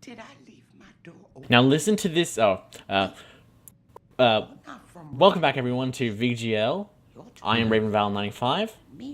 Did I leave my door open? Now listen to this. Welcome back everyone to VGL. I am RavenVal95.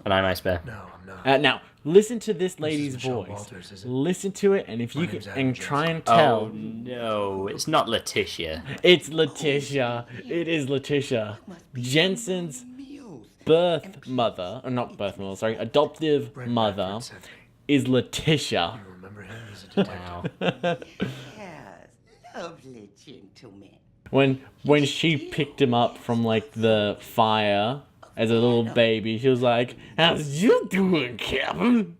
And I'm Ice Bear. No, I'm not. Now listen to this lady's Michelle voice. Walters, is it? Listen to it, and if you can, name's Adam try and Oh tell, no, it's not Letitia. it's Letitia. It is Letitia. Jensen's birth mother, or not birth mother, sorry, adoptive mother is Letitia. You remember him? He's a detective. Wow. Yes, lovely gentleman. When she picked him up from like the fire as a little baby, she was like, "How's you doing, Captain?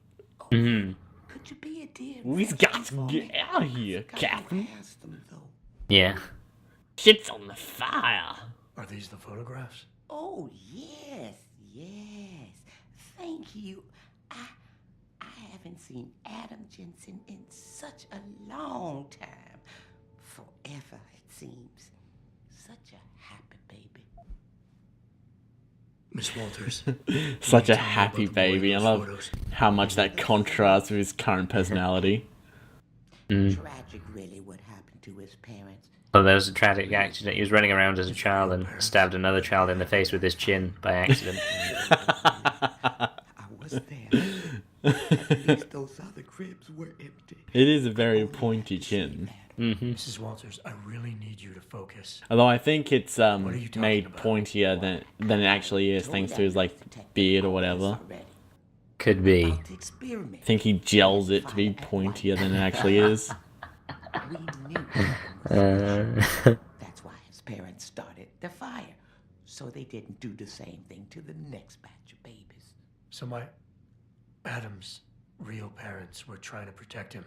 Mm-hmm. Could you be a dear? We've got to get out of here, Captain. Yeah. Shit's on the fire." Are these the photographs? Oh yes, yes. Thank you. I haven't seen Adam Jensen in such a long time. Forever, it seems. Such a happy baby. Miss Walters. Such a Tell me happy about the boy in baby. I those love photos. how much that contrasts with his current personality. Tragic, really, what happened to his parents. Well, there was a tragic accident. He was running around as a child and stabbed another child in the face with his chin by accident. I was there. At least those other cribs were empty. It is a very pointy chin. Mrs. Walters, I really need you to focus. Although I think it's are you talking made about? pointier than it actually is, thanks to his like beard or whatever. Could be. To experiment. I think he gels it to be pointier than it actually is. We knew that's why his parents started the fire, so they didn't do the same thing to the next batch of babies. So my Adam's real parents were trying to protect him.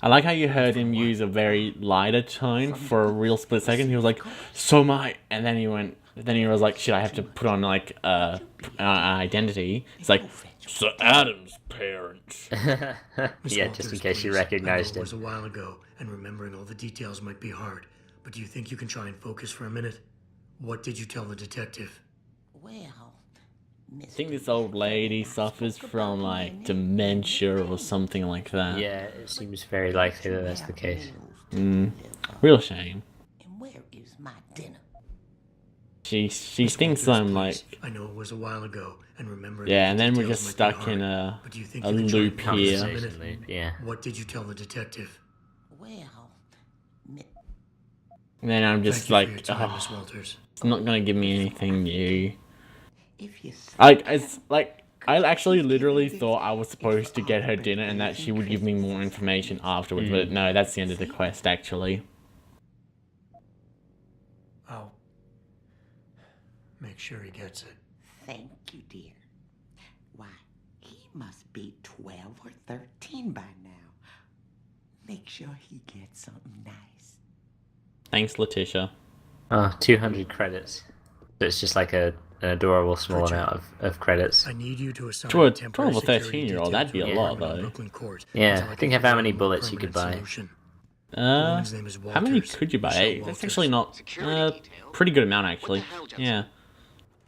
I like how you heard him use a very lighter tone for a real split second. He was like, "So my," and then he was like, "Shit, I have to put on like an identity." It's like, "So Adam's parents." Miss Yeah, Walters, just in case you please. recognized I know him. it was a while ago, and remembering all the details might be hard. But do you think you can try and focus for a minute? What did you tell the detective? Well, I think this old lady suffers from like dementia or something like that. Yeah, it seems very likely that that's the case. Real shame. And where is my dinner? She Miss thinks Walters, I'm like, please. I know it was a while ago, and remembering yeah, all and the then we're details just might be stuck in hard. But do you think a you can try and loop focus here. a minute? Conversation loop, yeah. What did you tell the detective? Well, And then I'm just Thank you for your like, time, Miss oh, Walters. it's not gonna give me anything new. if you I actually literally thought I was supposed to get her dinner and that she would give me more information afterwards, but no, that's the end of the quest actually. I'll make sure he gets it. thank you, dear. Why, he must be 12 or 13 by now. Make sure he gets something nice. Thanks, Letitia. Oh, 200 credits. So it's just like an adorable small amount of credits. I need you to assign To a temporary 12 or security 13-year-old, detail that'd be to a a lot, apartment on though. Brooklyn Court Yeah, until I think can of how many find a bullets you could permanent buy. solution. The woman's name is How many Walters. could you buy? Michelle Hey, that's Walters. actually not Security detail? pretty good amount actually. What the hell, Jensen? Yeah.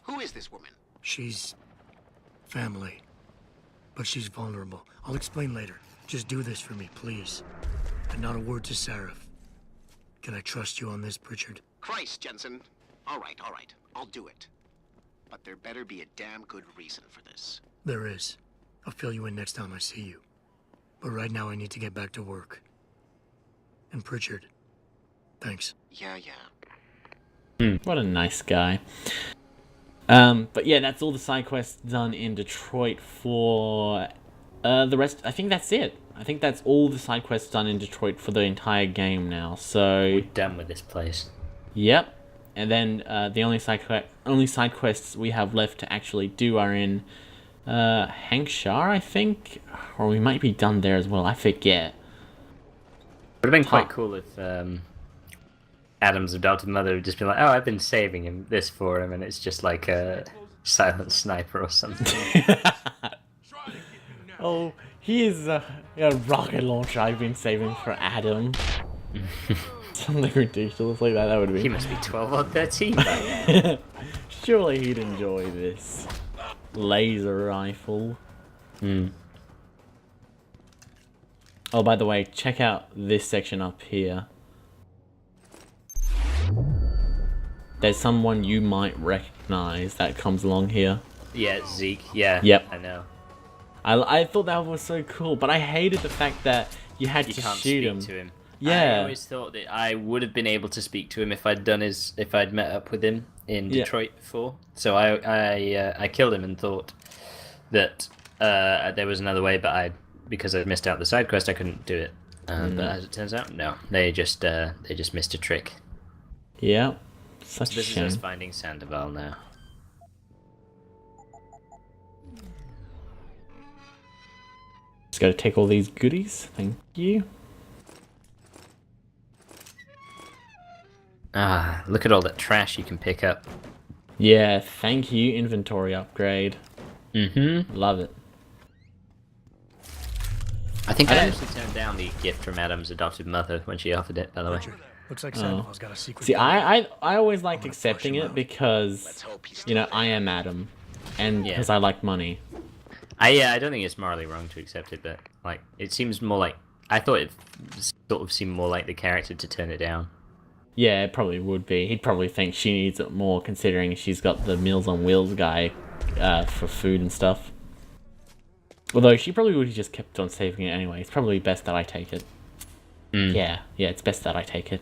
Who is this woman? She's family, but she's vulnerable. I'll explain later. Just do this for me, please. And not a word to Seraph. Can I trust you on this, Pritchard? Christ, Jensen. All right. I'll do it. But there better be a damn good reason for this. There is. I'll fill you in next time I see you. But right now I need to get back to work. And Pritchard, thanks. Yeah. What a nice guy. But yeah, that's all the side quests done in Detroit for the rest. I think that's it. I think that's all the side quests done in Detroit for the entire game now. So, Done with this place. yep. And then the only side quests we have left to actually do are in Hankshire, I think, or we might be done there as well. I forget. Would have been quite cool if Adam's adopted mother would just be like, "Oh, I've been saving him this for him," and it's just like a silent sniper or something. Oh, he is a rocket launcher I've been saving for Adam. Something ridiculous like that. That would be. He must be 12 or 13 by now. Surely he'd enjoy this laser rifle. Oh, by the way, check out this section up here. There's someone you might recognize that comes along here. Yeah, Zeke. Yeah. Yep. I know. I thought that was so cool, but I hated the fact that you had to can't shoot speak him. to him. Yeah. I always thought that I would have been able to speak to him if I'd met up with him in Detroit before. So I killed him and thought that there was another way, but because I missed out the side quest, I couldn't do it. But as it turns out, no, they just missed a trick. Yeah, such So a this shame. is us finding Sandoval now. Just gotta take all these goodies. Thank you. Ah, look at all that trash you can pick up. Yeah, thank you, inventory upgrade. Mm-hmm. Love it. I think I actually turned down the gift from Adam's adopted mother when she offered it, by the way. Looks like Sandoval's got a secret. See, I always liked gonna accepting flush him it out. because, you know, I am Adam. And Yeah. because I like money. I don't think it's morally wrong to accept it, but like it seems more like I thought it sort of seemed more like the character to turn it down. Yeah, it probably would be. He'd probably think she needs it more considering she's got the Meals on Wheels guy for food and stuff. Although she probably would have just kept on saving it anyway. It's probably best that I take it. Yeah, it's best that I take it.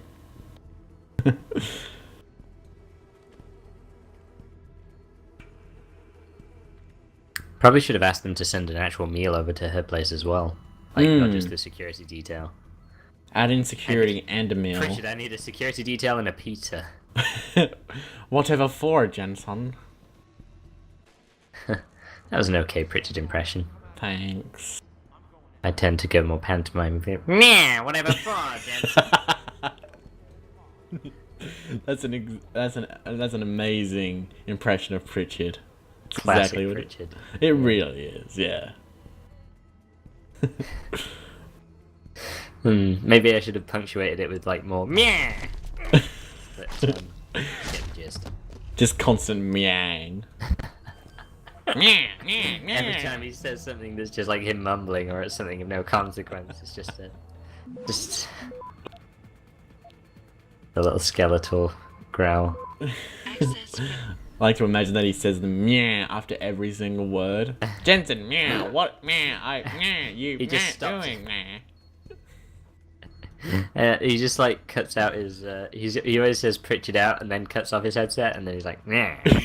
Probably should have asked them to send an actual meal over to her place as well. Like, not just the security detail. Add in security and a meal. Pritchard, I need a security detail and a pizza. Whatever for, Jensen. That was an okay Pritchard impression. Thanks. I tend to go more pantomime. Meh, whatever for, Jensen. That's an amazing impression of Pritchard. It's Classic exactly what Pritchard. it really is, yeah. Maybe I should have punctuated it with like more meh. But get the gist. Just constant meowing. Every time he says something that's just like him mumbling or it's something of no consequence, it's just a little skeletal growl. I like to imagine that he says the meow after every single word. Jensen, meow, what meow, you He just stops. doing meow. He just like cuts out his. He always says Pritchard out and then cuts off his headset and then he's like, nah. And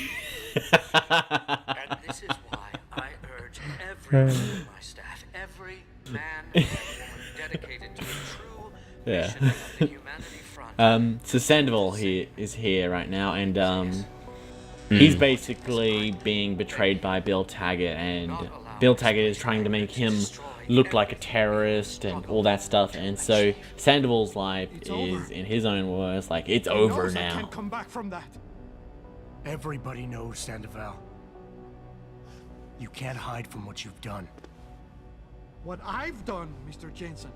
this is why I urge every member of my staff, every man and woman dedicated to a true mission of the humanity front. So Sandoval is here right now, and he's basically being betrayed by Bill Taggart, and Bill Taggart is trying to make him look like a terrorist and all that stuff, and so Sandoval's life is, in his own words, like, it's over I now. can't come back from that. Everybody knows, Sandoval. You can't hide from what you've done. What I've done, Mr. Jensen.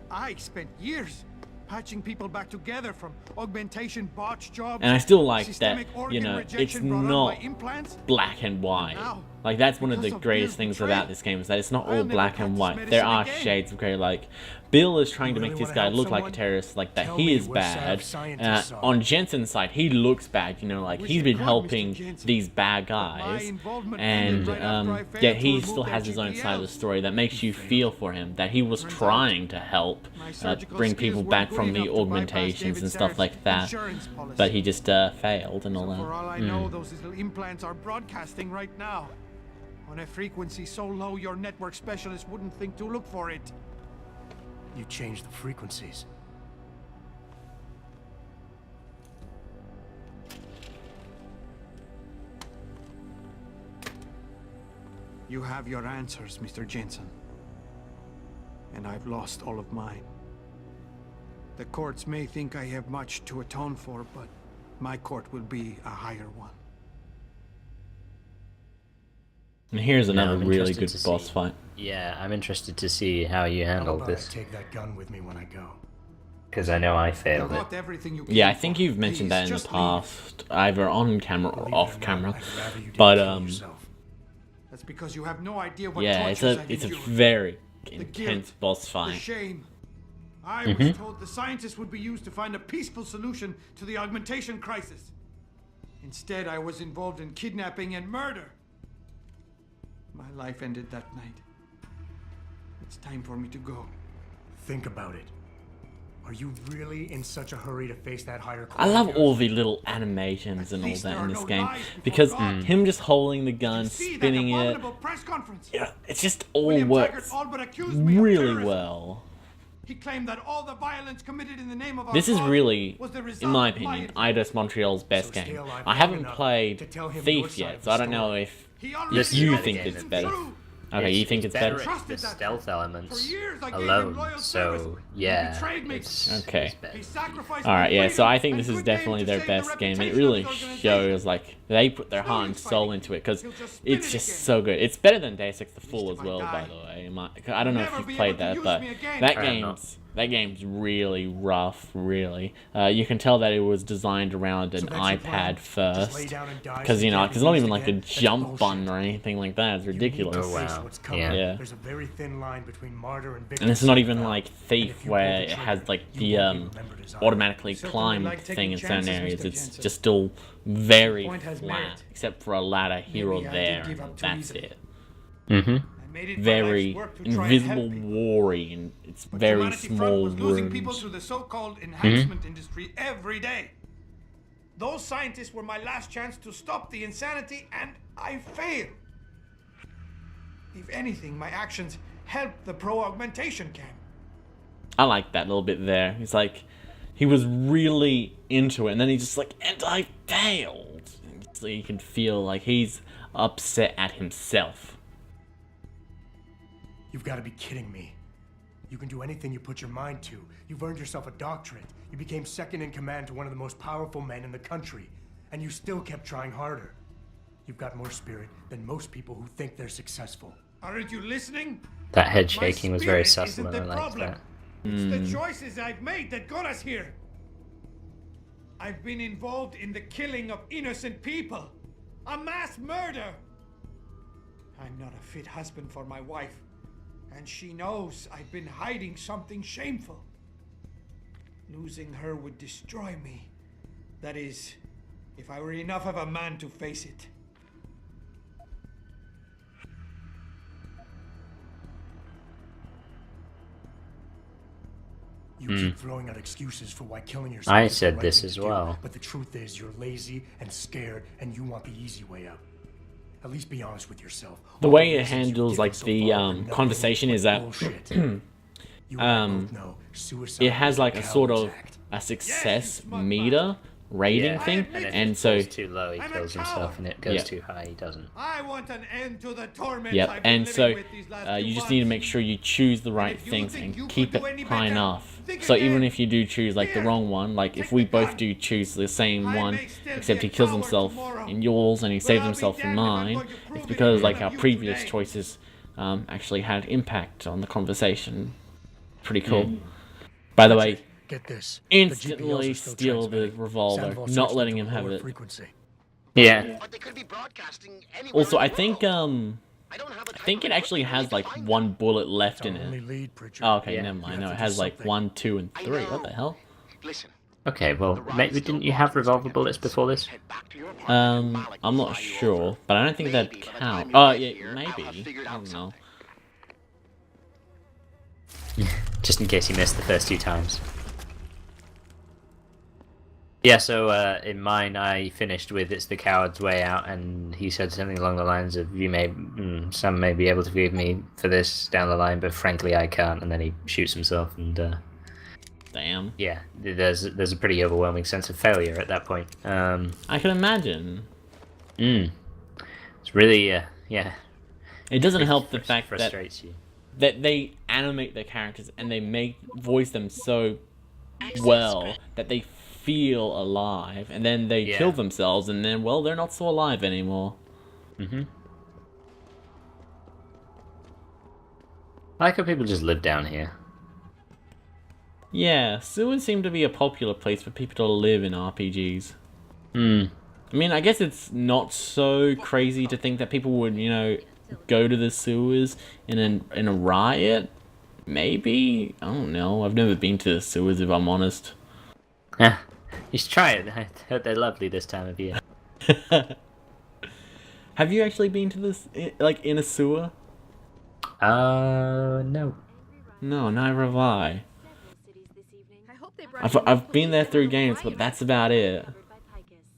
I spent years patching people back together from augmentation botch jobs. And I still like that, systemic you organ know, it's rejection brought on not by implants. black and white. Now, Like, that's one of the because of greatest Bill's things about betrayal, this game, is that it's not I'll all never black and practice white. medicine There are again. shades of grey, like, Bill is trying to You make really this wanna guy help look like a someone? terrorist, like, that Tell he me is where bad. Sarah's scientists are. On Jensen's side, he looks bad, you know, like, Wish he's you been could, Mr. helping Jensen. these bad My guys, involvement and, ended right after I failed yet to he remove still their has his own side of the GPLs. story that makes you feel for him, that he was Turns out trying to help my surgical bring skills people weren't back good from the enough to bypass augmentations David and stuff Sarah's like that, insurance policy. but he just failed and all So that. for all I know, those little implants are broadcasting right now. On a frequency so low your network specialist wouldn't think to look for it. You changed the frequencies. You have your answers, Mr. Jensen. And I've lost all of mine. The courts may think I have much to atone for, but my court will be a higher one. And here's another I'm really interested good to boss see- fight. Yeah, I'm interested to see how you How handle about I this, take that gun with me when I go? because I know I You failed it. got everything you Yeah, I came think for. you've mentioned Please, that in the just leave. past, either on camera or Believe it off or not, camera. I'd rather you didn't But kill yourself. That's because you have no idea what yeah, it's tortures a I've it's a endured. very intense boss The fight. shame. I was told the scientists would be used to find a peaceful solution to the augmentation crisis. Instead, I was involved in kidnapping and murder. My life ended that night. It's time for me to go. Think about it. Are you really in such a hurry to face that higher court? I love all the little animations and all least that there in are this no game lies before because God. him just holding the gun, See that spinning it, abominable press conference? yeah, it just all William works Taggart all but accused me of really terrorism. well. He claimed that all the violence committed in the name of our This is cause really, was the result in my of opinion, influence. Eidos Montreal's best So game. stay alive I long haven't enough played to tell him your Thief side yet, of so the I don't know story. if He already Yes, you better think game it's than better. True. Okay, you think it's better? at Trusted the that stealth elements For years, I gave him alone, loyal so service. He yeah, betrayed me. it's Okay. better. He sacrificed Alright, my yeah, so freedom I think and this is good name definitely to their save the best game. It reputation really of his organization. shows, like, they put their heart and soul into it, because it's just so good. It's better than Deus Ex the Fool as well, by the way. I don't know if you've played that, but that game's really rough, really. You can tell that it was designed around an So that's your plan? iPad Just lay first, down and die because, so you know, can't there's be not used even, like, a again? That's jump bullshit. button or anything like that. It's You need ridiculous. to Oh, face wow. what's coming. Yeah. Yeah. There's a very thin line between martyr and victim. And it's not even And like if Thief, you where pull the it trigger, has like you the won't be remembered as either. automatically Certainly climb like taking thing in certain chances, areas. Mr. It's Jensen. just still very point has flat, merit. except for a ladder here or Maybe I did there. give And up too that's easily. it. Mm-hmm. I made it my Very life's work to try and help invisible, people. warring, and it's But very Humanity Front small was losing people rooms. to the so-called enhancement industry every day. Those scientists were my last chance to stop the insanity, and I failed. If anything, my actions helped the pro-augmentation camp. I like that little bit there. He's like, he was really into it, and then he's just like, and I failed. And so you can feel like he's upset at himself. You've got to be kidding me. You can do anything you put your mind to. You've earned yourself a doctorate. You became second in command to one of the most powerful men in the country. And you still kept trying harder. You've got more spirit than most people who think they're successful. Aren't you listening? That head My shaking was very spirit subtle, isn't and I the liked problem. that. It's the choices I've made that got us here. I've been involved in the killing of innocent people. A mass murder. I'm not a fit husband for my wife. And she knows I've been hiding something shameful. Losing her would destroy me. That is, if I were enough of a man to face it. You keep throwing out excuses for why killing yourself I is the said right this thing as to do, well. But the truth is you're lazy and scared and you want the easy way out. At least be honest with yourself. The All way it reasons you've handles, given like, so the, far are nothing conversation but is that, bullshit. You and I both know suicide it has is like a sort of coward's act. a success smart meter rating Yeah, thing, and if and it so goes too low, he I'm a kills himself, coward. and it goes Yeah. too high, he doesn't. I want an end to the torment. yep, I've been and living so with these last you 2 just need to months. make sure you choose the right if you things think and you keep could it do any high better, enough. think So even again. if you do choose like the Here, wrong one, like if take we the both gun. do choose the same I one, may still except be he a kills coward himself tomorrow, in yours and he but saves I'll be himself in damned if I'm mine, going to prove it's it because in like front our of you previous today. choices actually had impact on the conversation. Pretty cool. By the way, Get this. the instantly GPLs are still steal the transmitting. revolver, Sandoval not switched letting to him a have lower it. frequency. Yeah. But they could be broadcasting anywhere Also, in I the think world. I don't have the I type think of it actually equipment has to like find one them. bullet left It's in our only it. lead, Pritchard. Oh, okay, Yeah. never mind. You No, have it to has do like something. 1, 2, and I 3. What know. the hell? Listen. Okay, well, the ride maybe still didn't you have offers revolver Mr. bullets Jensen. before this? Head back to your apartment and Malik I'm will not fly you sure, over. but I don't think that Maybe by the count. time you Oh, get yeah, here, I'll maybe. have figured I out don't know. something. Just in case you missed the first 2 times. Yeah, so in mine I finished with "It's the coward's way out," and he said something along the lines of, some may be able to forgive me for this down the line, but frankly I can't," and then he shoots himself, and Damn. yeah, there's a pretty overwhelming sense of failure at that point. I can imagine. It's really, yeah. It doesn't help the fact that frustrates you. they animate their characters and they voice them so well that they feel alive, and then they Yeah. kill themselves, and then, well, they're not so alive anymore. I like how people just live down here. Yeah, sewers seem to be a popular place for people to live in RPGs. I mean, I guess it's not so crazy to think that people would, go to the sewers in a riot? Maybe? I don't know. I've never been to the sewers, if I'm honest. Yeah, you should try it. I heard they're lovely this time of year. Have you actually been to this, like, in a sewer? No. No, neither have I. I've been there through games, but that's about it.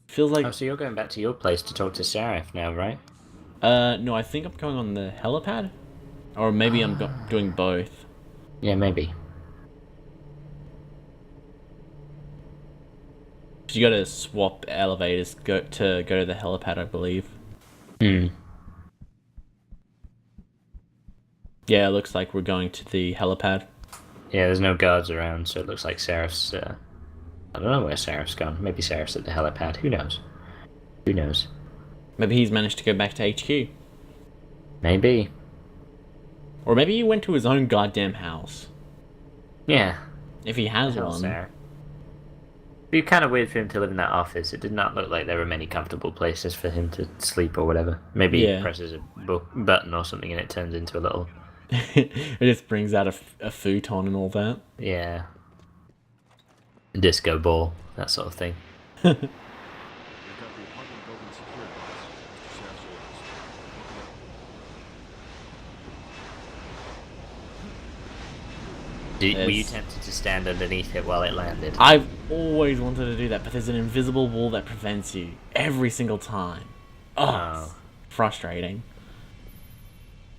Feels like... Oh, so you're going back to your place to talk to Seraph now, right? No, I think I'm going on the helipad? Or maybe I'm doing both. Yeah, maybe. You gotta swap elevators to go to the helipad, I believe. Yeah, it looks like we're going to the helipad. Yeah, there's no guards around, so it looks like Seraph's... I don't know where Seraph's gone. Maybe Seraph's at the helipad. Who knows? Who knows? Maybe he's managed to go back to HQ. Maybe. Or maybe he went to his own goddamn house. Yeah. If he has one. It'd be kind of weird for him to live in that office. It did not look like there were many comfortable places for him to sleep or whatever. Maybe he presses a button or something and it turns into a little... It just brings out a futon and all that. Yeah. Disco ball, that sort of thing. Were you tempted to stand underneath it while it landed? I've always wanted to do that, but there's an invisible wall that prevents you every single time. Oh. Frustrating.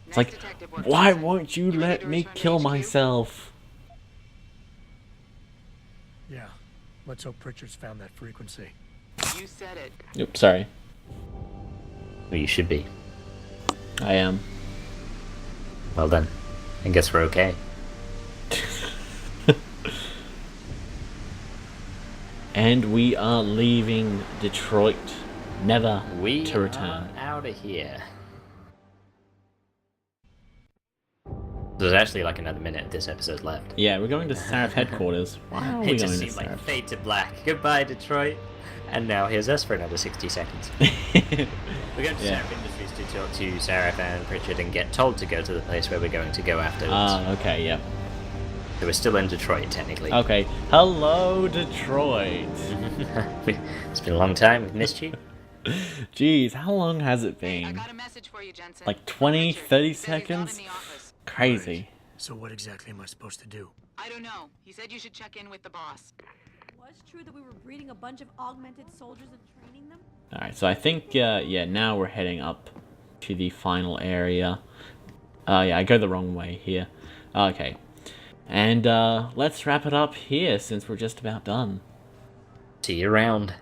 It's like, why won't you let me kill myself? Yeah, let's hope Pritchard's found that frequency. You said it. Oops, sorry. Well, you should be. I am. Well then, I guess we're okay. And we are leaving Detroit, never to return. Out of here. There's actually like another minute of this episode left. Yeah, we're going to Seraph headquarters. Why are we It going just to seemed like Seraph? fade to black. Goodbye, Detroit. And now here's us for another 60 seconds. We're going to Seraph Industries to talk to Seraph and Pritchard and get told to go to the place where we're going to go afterwards. Okay, yeah. So we're still in Detroit, technically. Okay, hello, Detroit. It's been a long time. We've missed you. Jeez, how long has it been? I got a message for you, Jensen. Like 20, 30 Said he's not seconds? in the office. Crazy. So what exactly am I supposed to do? I don't know. He said you should check in with the boss. Was true that we were breeding a bunch of augmented soldiers and training them? Alright, so I think, yeah, now we're heading up to the final area. Yeah, I go the wrong way here. Okay. And, let's wrap it up here since we're just about done. See you around.